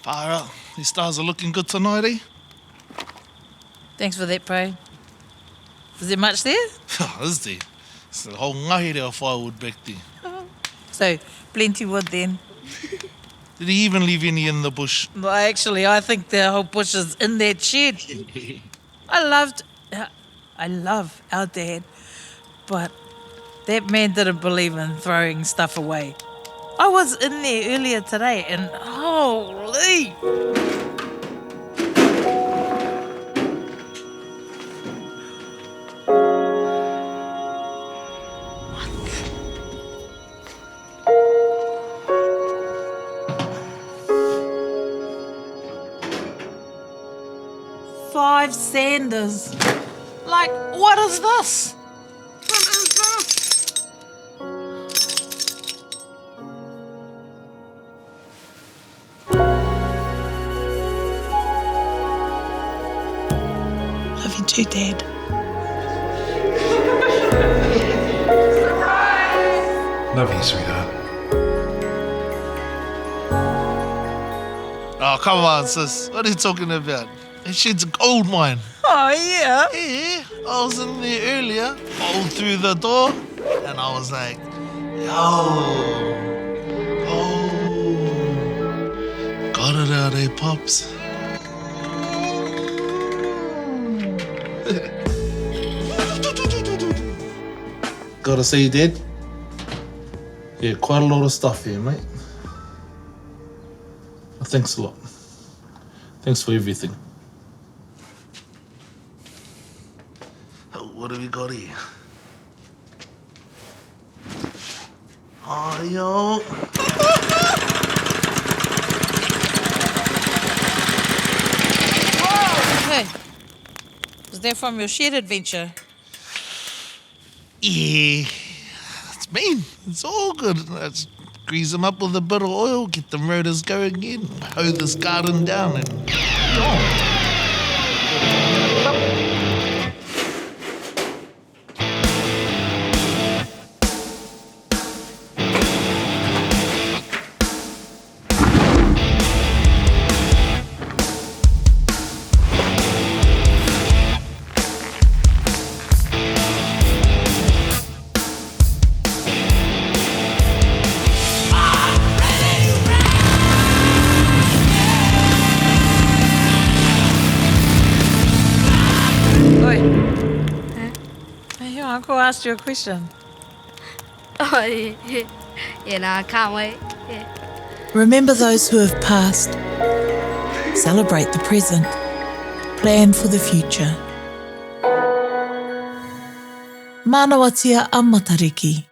Far out. These stars are looking good tonight, eh? Thanks for that, Pro. Was there much there? Is there? It's the whole ngahere of firewood back there. So, plenty wood then. Did he even leave any in the bush? Well, actually, I think the whole bush is in that shed. I love our dad, but that man didn't believe in throwing stuff away. I was in there earlier today and holy! Five Sanders. Like, what is this? What is this? Love you too, Dad. Love you, sweetheart. Oh, come on, sis. What are you talking about? That shit's a gold mine. Oh, yeah? Yeah, I was in there earlier, rolled through the door, and I was like, yo, got it out, eh, Pops? Gotta say, Dad. Yeah, quite a lot of stuff here, mate. Thanks a lot. Thanks for everything. What have we got here? Oh, yo. Hey, was that from your shed adventure? Yeah, it's mean. It's all good. Let's grease them up with a bit of oil, get the motors going again, hoe this garden down, and go. Hey, your uncle asked you a question. Oh, yeah. Yeah, no, I can't wait. Yeah. Remember those who have passed. Celebrate the present. Plan for the future. Manawatia a Matariki.